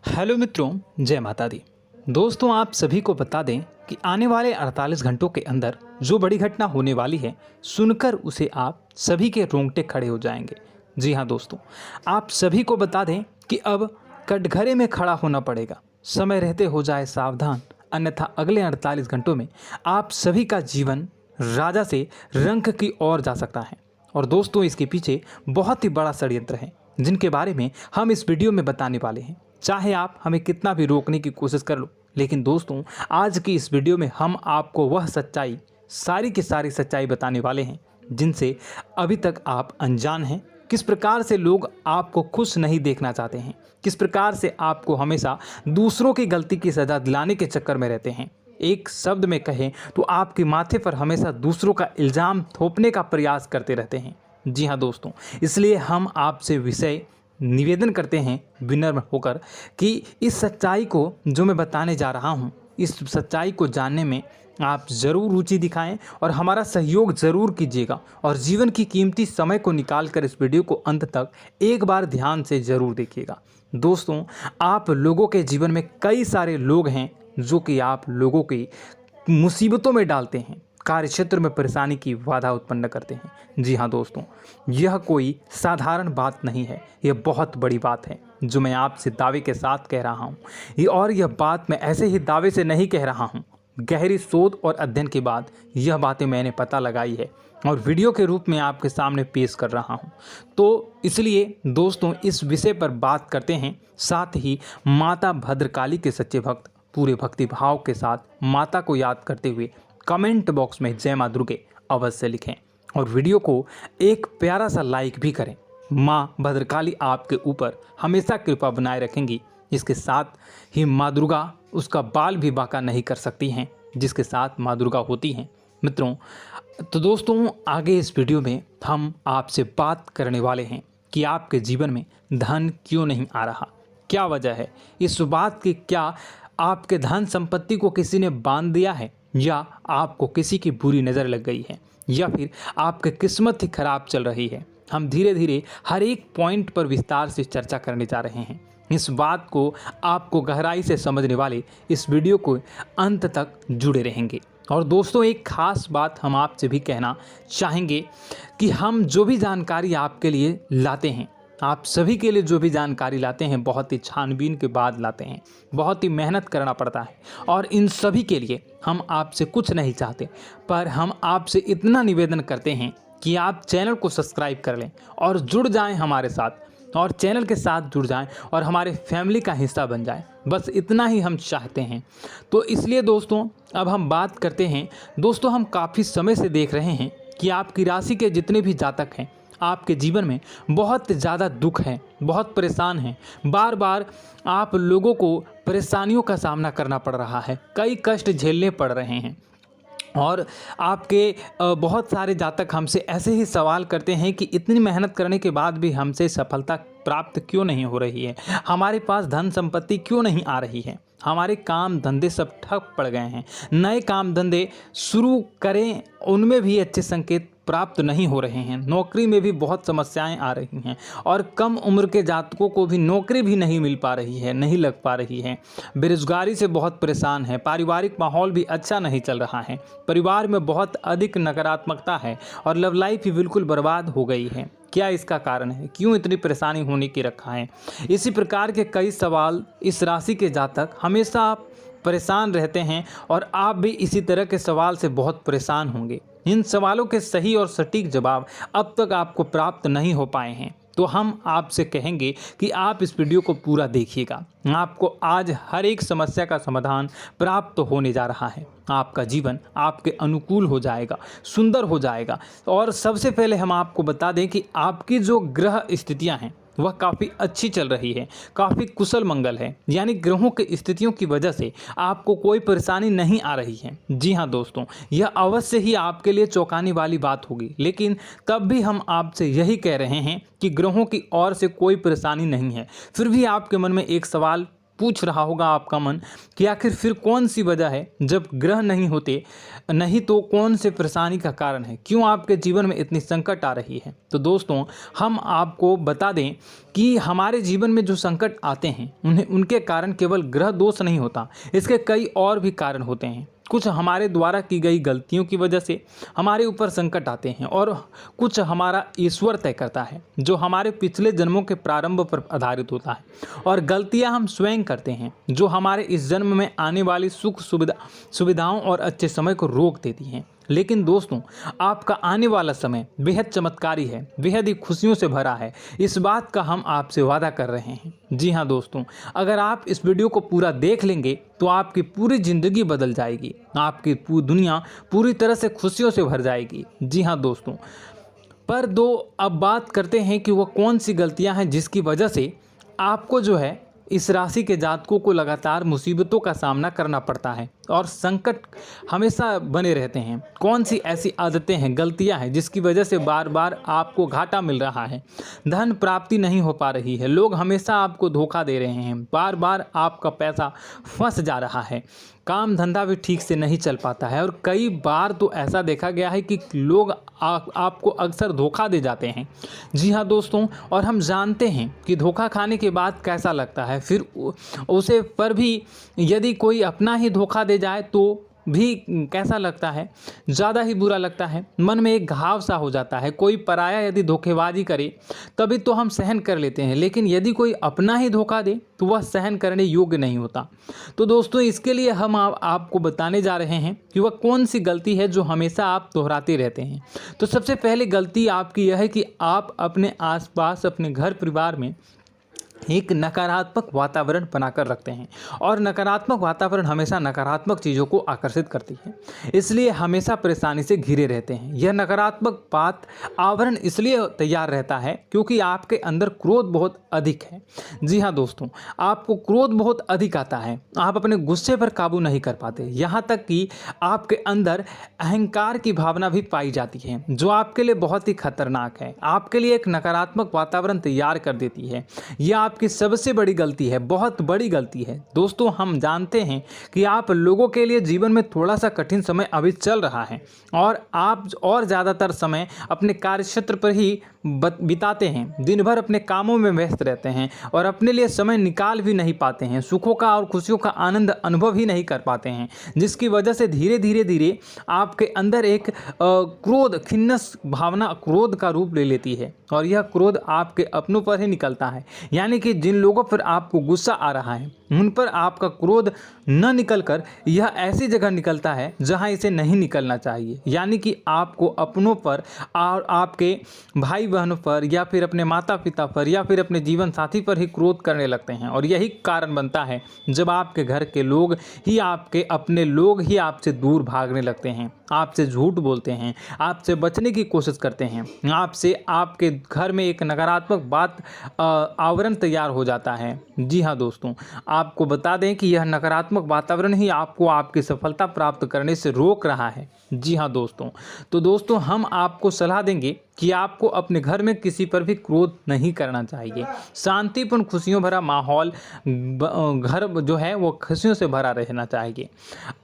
Hello मित्रों, जय माता दी। दोस्तों, आप सभी को बता दें कि आने वाले 48 घंटों के अंदर जो बड़ी घटना होने वाली है, सुनकर उसे आप सभी के रोंगटे खड़े हो जाएंगे। जी हाँ दोस्तों, आप सभी को बता दें कि अब कटघरे में खड़ा होना पड़ेगा। समय रहते हो जाए सावधान, अन्यथा अगले 48 घंटों में आप सभी का जीवन राजा से रंक की ओर जा सकता है। और दोस्तों, इसके पीछे बहुत ही बड़ा षड्यंत्र है, जिनके बारे में हम इस वीडियो में बताने वाले हैं। चाहे आप हमें कितना भी रोकने की कोशिश कर लो, लेकिन दोस्तों, आज की इस वीडियो में हम आपको वह सच्चाई, सारी की सारी सच्चाई बताने वाले हैं जिनसे अभी तक आप अनजान हैं। किस प्रकार से लोग आपको खुश नहीं देखना चाहते हैं, किस प्रकार से आपको हमेशा दूसरों की गलती की सज़ा दिलाने के चक्कर में रहते हैं। एक शब्द में कहें तो आपके माथे पर हमेशा दूसरों का इल्ज़ाम थोपने का प्रयास करते रहते हैं। जी हाँ दोस्तों, इसलिए हम आपसे विषय निवेदन करते हैं विनम्र होकर कि इस सच्चाई को जो मैं बताने जा रहा हूँ, इस सच्चाई को जानने में आप ज़रूर रुचि दिखाएं और हमारा सहयोग ज़रूर कीजिएगा। और जीवन की कीमती समय को निकाल कर इस वीडियो को अंत तक एक बार ध्यान से ज़रूर देखिएगा। दोस्तों, आप लोगों के जीवन में कई सारे लोग हैं जो कि आप लोगों की मुसीबतों में डालते हैं, कार्य क्षेत्र में परेशानी की बाधा उत्पन्न करते हैं। जी हाँ दोस्तों, यह कोई साधारण बात नहीं है, यह बहुत बड़ी बात है जो मैं आपसे दावे के साथ कह रहा हूँ। और यह बात मैं ऐसे ही दावे से नहीं कह रहा हूँ, गहरी शोध और अध्ययन के बाद यह बातें मैंने पता लगाई है और वीडियो के रूप में आपके सामने पेश कर रहा हूँ। तो इसलिए दोस्तों, इस विषय पर बात करते हैं। साथ ही माता भद्रकाली के सच्चे भक्त पूरे भक्ति भाव के साथ माता को याद करते हुए कमेंट बॉक्स में जय मां दुर्गे अवश्य लिखें और वीडियो को एक प्यारा सा लाइक भी करें। माँ भद्रकाली आपके ऊपर हमेशा कृपा बनाए रखेंगी। इसके साथ ही माँ दुर्गा उसका बाल भी बांका नहीं कर सकती हैं, जिसके साथ माँ दुर्गा होती हैं। मित्रों, तो दोस्तों, आगे इस वीडियो में हम आपसे बात करने वाले हैं कि आपके जीवन में धन क्यों नहीं आ रहा, क्या वजह है इस बात की। क्या आपके धन संपत्ति को किसी ने बांध दिया है, या आपको किसी की बुरी नज़र लग गई है, या फिर आपकी किस्मत ही खराब चल रही है। हम धीरे धीरे हर एक पॉइंट पर विस्तार से चर्चा करने जा रहे हैं। इस बात को आपको गहराई से समझने वाले इस वीडियो को अंत तक जुड़े रहेंगे। और दोस्तों, एक खास बात हम आपसे भी कहना चाहेंगे कि हम जो भी जानकारी आपके लिए लाते हैं, आप सभी के लिए जो भी जानकारी लाते हैं, बहुत ही छानबीन के बाद लाते हैं, बहुत ही मेहनत करना पड़ता है। और इन सभी के लिए हम आपसे कुछ नहीं चाहते, पर हम आपसे इतना निवेदन करते हैं कि आप चैनल को सब्सक्राइब कर लें और जुड़ जाएं हमारे साथ, और चैनल के साथ जुड़ जाएं और हमारे फैमिली का हिस्सा बन जाएं। बस इतना ही हम चाहते हैं। तो इसलिए दोस्तों, अब हम बात करते हैं। दोस्तों, हम काफ़ी समय से देख रहे हैं कि आपकी राशि के जितने भी जातक हैं, आपके जीवन में बहुत ज़्यादा दुख है, बहुत परेशान हैं। बार बार आप लोगों को परेशानियों का सामना करना पड़ रहा है, कई कष्ट झेलने पड़ रहे हैं। और आपके बहुत सारे जातक हमसे ऐसे ही सवाल करते हैं कि इतनी मेहनत करने के बाद भी हमसे सफलता प्राप्त क्यों नहीं हो रही है, हमारे पास धन संपत्ति क्यों नहीं आ रही है, हमारे काम धंधे सब ठप पड़ गए हैं, नए काम धंधे शुरू करें उनमें भी अच्छे संकेत प्राप्त नहीं हो रहे हैं, नौकरी में भी बहुत समस्याएं आ रही हैं, और कम उम्र के जातकों को भी नौकरी भी नहीं मिल पा रही है, नहीं लग पा रही है, बेरोजगारी से बहुत परेशान है, पारिवारिक माहौल भी अच्छा नहीं चल रहा है, परिवार में बहुत अधिक नकारात्मकता है और लव लाइफ भी बिल्कुल बर्बाद हो गई है। क्या इसका कारण है, क्यों इतनी परेशानी होने की रखा है? इसी प्रकार के कई सवाल इस राशि के जातक हमेशा परेशान रहते हैं, और आप भी इसी तरह के सवाल से बहुत परेशान होंगे। इन सवालों के सही और सटीक जवाब अब तक आपको प्राप्त नहीं हो पाए हैं, तो हम आपसे कहेंगे कि आप इस वीडियो को पूरा देखिएगा। आपको आज हर एक समस्या का समाधान प्राप्त होने जा रहा है। आपका जीवन आपके अनुकूल हो जाएगा, सुंदर हो जाएगा। और सबसे पहले हम आपको बता दें कि आपकी जो ग्रह स्थितियां हैं वह काफ़ी अच्छी चल रही है, काफ़ी कुशल मंगल है, यानी ग्रहों की स्थितियों की वजह से आपको कोई परेशानी नहीं आ रही है। जी हाँ दोस्तों, यह अवश्य ही आपके लिए चौंकाने वाली बात होगी, लेकिन तब भी हम आपसे यही कह रहे हैं कि ग्रहों की ओर से कोई परेशानी नहीं है। फिर भी आपके मन में एक सवाल पूछ रहा होगा आपका मन कि आखिर फिर कौन सी वजह है, जब ग्रह नहीं होते नहीं तो कौन से परेशानी का कारण है, क्यों आपके जीवन में इतनी संकट आ रही है। तो दोस्तों हम आपको बता दें कि हमारे जीवन में जो संकट आते हैं उनके कारण केवल ग्रह दोष नहीं होता, इसके कई और भी कारण होते हैं। कुछ हमारे द्वारा की गई गलतियों की वजह से हमारे ऊपर संकट आते हैं और कुछ हमारा ईश्वर तय करता है, जो हमारे पिछले जन्मों के प्रारंभ पर आधारित होता है। और गलतियां हम स्वयं करते हैं, जो हमारे इस जन्म में आने वाली सुख सुविधाओं और अच्छे समय को रोक देती हैं। लेकिन दोस्तों आपका आने वाला समय बेहद चमत्कारी है, बेहद ही खुशियों से भरा है, इस बात का हम आपसे वादा कर रहे हैं। जी हाँ दोस्तों, अगर आप इस वीडियो को पूरा देख लेंगे तो आपकी पूरी ज़िंदगी बदल जाएगी, आपकी पूरी दुनिया पूरी तरह से खुशियों से भर जाएगी। जी हाँ दोस्तों, पर अब बात करते हैं कि वह कौन सी गलतियां हैं जिसकी वजह से आपको जो है इस राशि के जातकों को लगातार मुसीबतों का सामना करना पड़ता है और संकट हमेशा बने रहते हैं। कौन सी ऐसी आदतें हैं, गलतियां हैं जिसकी वजह से बार बार आपको घाटा मिल रहा है, धन प्राप्ति नहीं हो पा रही है, लोग हमेशा आपको धोखा दे रहे हैं, बार बार आपका पैसा फंस जा रहा है, काम धंधा भी ठीक से नहीं चल पाता है और कई बार तो ऐसा देखा गया है कि लोग आपको अक्सर धोखा दे जाते हैं। जी हाँ दोस्तों, और हम जानते हैं कि धोखा खाने के बाद कैसा लगता है, फिर उसे पर भी यदि कोई अपना ही धोखा दे जाए तो भी कैसा लगता है, ज़्यादा ही बुरा लगता है, मन में एक घाव सा हो जाता है। कोई पराया यदि धोखेबाजी करे तभी तो हम सहन कर लेते हैं, लेकिन यदि कोई अपना ही धोखा दे तो वह सहन करने योग्य नहीं होता। तो दोस्तों इसके लिए हम आपको बताने जा रहे हैं कि वह कौन सी गलती है जो हमेशा आप दोहराते रहते हैं। तो सबसे पहले गलती आपकी यह है कि आप अपने आसपास, अपने घर परिवार में एक नकारात्मक वातावरण बनाकर रखते हैं और नकारात्मक वातावरण हमेशा नकारात्मक चीज़ों को आकर्षित करती है, इसलिए हमेशा परेशानी से घिरे रहते हैं। यह नकारात्मक आवरण इसलिए तैयार रहता है क्योंकि आपके अंदर क्रोध बहुत अधिक है। जी हाँ दोस्तों, आपको क्रोध बहुत अधिक आता है, आप अपने गुस्से पर काबू नहीं कर पाते, यहाँ तक कि आपके अंदर अहंकार की भावना भी पाई जाती है, जो आपके लिए बहुत ही खतरनाक है, आपके लिए एक नकारात्मक वातावरण तैयार कर देती है। यह आपकी सबसे बड़ी गलती है, बहुत बड़ी गलती है। दोस्तों हम जानते हैं कि आप लोगों के लिए जीवन में थोड़ा सा कठिन समय अभी चल रहा है और आप और ज़्यादातर समय अपने कार्यक्षेत्र पर ही बिताते हैं, दिन भर अपने कामों में व्यस्त रहते हैं और अपने लिए समय निकाल भी नहीं पाते हैं, सुखों का और खुशियों का आनंद अनुभव ही नहीं कर पाते हैं, जिसकी वजह से धीरे धीरे आपके अंदर एक क्रोध, खिन्नस भावना क्रोध का रूप ले लेती है और यह क्रोध आपके अपनों पर ही निकलता है। यानी कि जिन लोगों पर आपको गुस्सा आ रहा है उन पर आपका क्रोध न निकलकर यह ऐसी जगह निकलता है जहां इसे नहीं निकलना चाहिए। यानी कि आपको अपनों पर और आपके भाई बहनों पर या फिर अपने माता पिता पर या फिर अपने जीवन साथी पर ही क्रोध करने लगते हैं और यही कारण बनता है जब आपके घर के लोग ही, आपके अपने लोग ही आपसे दूर भागने लगते हैं, आपसे झूठ बोलते हैं, आपसे बचने की कोशिश करते हैं, आपके घर में एक नकारात्मक आवरण तैयार हो जाता है। जी हाँ दोस्तों, आपको बता दें कि यह नकारात्मक वातावरण ही आपको आपकी सफलता प्राप्त करने से रोक रहा है। जी हाँ दोस्तों, तो दोस्तों हम आपको सलाह देंगे कि आपको अपने घर में किसी पर भी क्रोध नहीं करना चाहिए। शांतिपूर्ण खुशियों भरा माहौल, घर जो है वो खुशियों से भरा रहना चाहिए।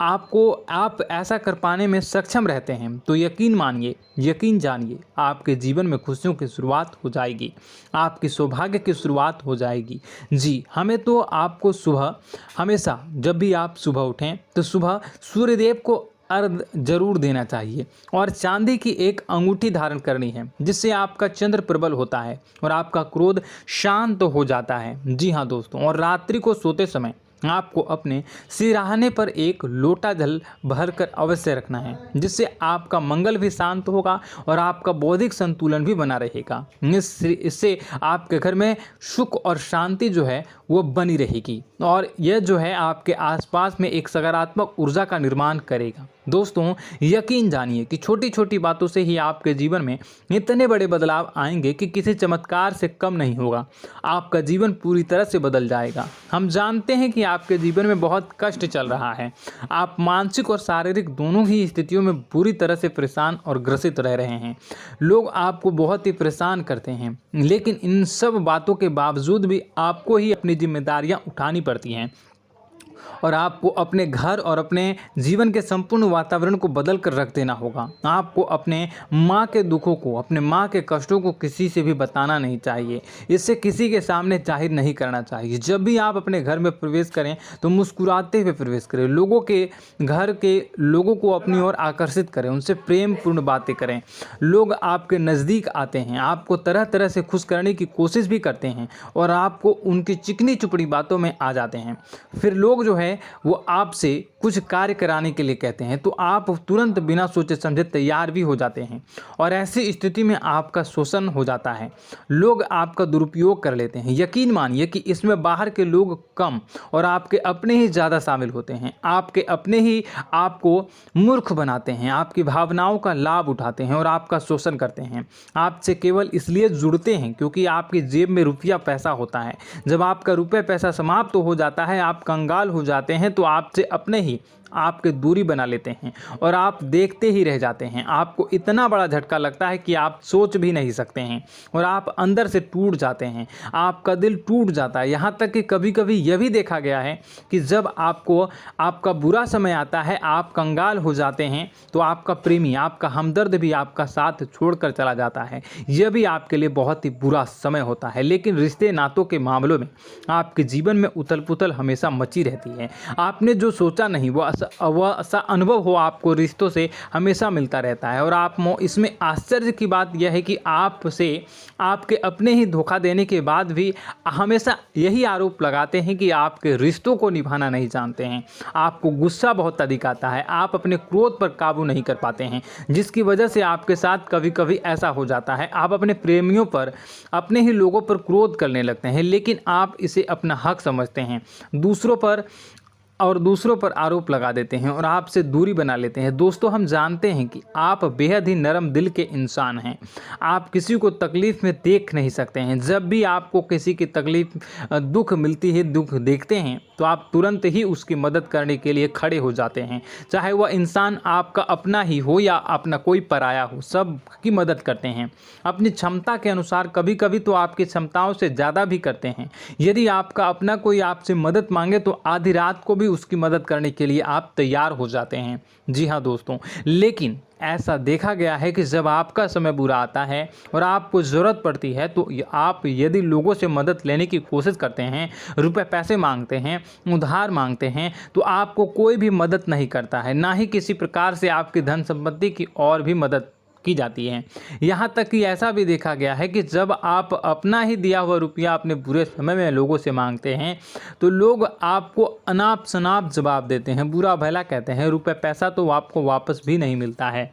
आप ऐसा कर पाने में सक्षम रहते हैं तो यकीन मानिए, यकीन जानिए, आपके जीवन में खुशियों की शुरुआत हो जाएगी, आपकी सौभाग्य की शुरुआत हो जाएगी। जी, हमें तो आपको सुबह, हमेशा जब भी आप सुबह उठें तो सुबह सूर्यदेव को अर्घ जरूर देना चाहिए और चांदी की एक अंगूठी धारण करनी है, जिससे आपका चंद्र प्रबल होता है और आपका क्रोध शांत हो जाता है। जी हाँ दोस्तों, और रात्रि को सोते समय आपको अपने सिरहाने पर एक लोटा जल भरकर अवश्य रखना है, जिससे आपका मंगल भी शांत होगा और आपका बौद्धिक संतुलन भी बना रहेगा। इससे आपके घर में सुख और शांति जो है वो बनी रहेगी और यह जो है आपके आसपास में एक सकारात्मक ऊर्जा का निर्माण करेगा। दोस्तों यकीन जानिए कि छोटी छोटी बातों से ही आपके जीवन में इतने बड़े बदलाव आएंगे कि किसी चमत्कार से कम नहीं होगा, आपका जीवन पूरी तरह से बदल जाएगा। हम जानते हैं कि आपके जीवन में बहुत कष्ट चल रहा है। आप मानसिक और शारीरिक दोनों ही स्थितियों में बुरी तरह से परेशान और ग्रसित रह रहे हैं। लोग आपको बहुत ही परेशान करते हैं, लेकिन इन सब बातों के बावजूद भी आपको ही अपनी जिम्मेदारियां उठानी पड़ती हैं और आपको अपने घर और अपने जीवन के संपूर्ण वातावरण को बदल कर रख देना होगा। आपको अपने माँ के दुखों को, अपने माँ के कष्टों को किसी से भी बताना नहीं चाहिए। इससे किसी के सामने जाहिर नहीं करना चाहिए। जब भी आप अपने घर में प्रवेश करें तो मुस्कुराते हुए प्रवेश करें। लोगों के घर के लोगों को अपनी ओर आकर्षित करें, उनसे प्रेम पूर्ण बातें करें। लोग आपके नज़दीक आते हैं, आपको तरह तरह से खुश करने की कोशिश भी करते हैं और आपको उनकी चिकनी चुपड़ी बातों में आ जाते हैं। फिर लोग जो है वो आपसे कुछ कार्य कराने के लिए कहते हैं तो आप तुरंत बिना सोचे समझे तैयार भी हो जाते हैं और ऐसी स्थिति में आपका शोषण हो जाता है। लोग आपका दुरुपयोग कर लेते हैं। यकीन मानिए कि इसमें बाहर के लोग कम और आपके अपने ही ज़्यादा शामिल होते हैं। आपके अपने ही आपको मूर्ख बनाते हैं, आपकी भावनाओं का लाभ उठाते हैं और आपका शोषण करते हैं। आपसे केवल इसलिए जुड़ते हैं क्योंकि आपकी जेब में रुपया पैसा होता है। जब आपका रुपया पैसा समाप्त हो जाता है, आप कंगाल हो जाते हैं तो आपसे अपने ही आपके दूरी बना लेते हैं और आप देखते ही रह जाते हैं। आपको इतना बड़ा झटका लगता है कि आप सोच भी नहीं सकते हैं और आप अंदर से टूट जाते हैं। आपका दिल टूट जाता है। यहाँ तक कि कभी कभी यह भी देखा गया है कि जब आपको आपका बुरा समय आता है, आप कंगाल हो जाते हैं तो आपका प्रेमी, आपका हमदर्द भी आपका साथ छोड़कर चला जाता है। यह भी आपके लिए बहुत ही बुरा समय होता है। लेकिन रिश्ते नातों के मामलों में आपके जीवन में उथल पुथल हमेशा मची रहती है। आपने जो सोचा नहीं वो ऐसा अनुभव हो आपको रिश्तों से हमेशा मिलता रहता है। और आप इसमें आश्चर्य की बात यह है कि आपसे आपके अपने ही धोखा देने के बाद भी हमेशा यही आरोप लगाते हैं कि आपके रिश्तों को निभाना नहीं जानते हैं। आपको गुस्सा बहुत अधिक आता है, आप अपने क्रोध पर काबू नहीं कर पाते हैं, जिसकी वजह से आपके साथ कभी कभी ऐसा हो जाता है आप अपने प्रेमियों पर, अपने ही लोगों पर क्रोध करने लगते हैं। लेकिन आप इसे अपना हक समझते हैं, दूसरों पर आरोप लगा देते हैं और आपसे दूरी बना लेते हैं। दोस्तों, हम जानते हैं कि आप बेहद ही नरम दिल के इंसान हैं। आप किसी को तकलीफ में देख नहीं सकते हैं। जब भी आपको किसी की तकलीफ, दुख मिलती है, दुख देखते हैं तो आप तुरंत ही उसकी मदद करने के लिए खड़े हो जाते हैं। चाहे वह इंसान आपका अपना ही हो या अपना कोई पराया हो, सब की मदद करते हैं अपनी क्षमता के अनुसार। कभी कभी तो आपकी क्षमताओं से ज़्यादा भी करते हैं। यदि आपका अपना कोई आपसे मदद मांगे तो आधी रात को भी उसकी मदद करने के लिए आप तैयार हो जाते हैं। जी हाँ दोस्तों, लेकिन ऐसा देखा गया है कि जब आपका समय बुरा आता है और आपको ज़रूरत पड़ती है तो आप यदि लोगों से मदद लेने की कोशिश करते हैं, रुपए पैसे मांगते हैं, उधार मांगते हैं, तो आपको कोई भी मदद नहीं करता है। ना ही किसी प्रकार से आपकी धन संपत्ति की और भी मदद की जाती है। यहाँ तक कि ऐसा भी देखा गया है कि जब आप अपना ही दिया हुआ रुपया अपने बुरे समय में लोगों से मांगते हैं तो लोग आपको अनाप शनाप जवाब देते हैं, बुरा भला कहते हैं। रुपया पैसा तो आपको वापस भी नहीं मिलता है।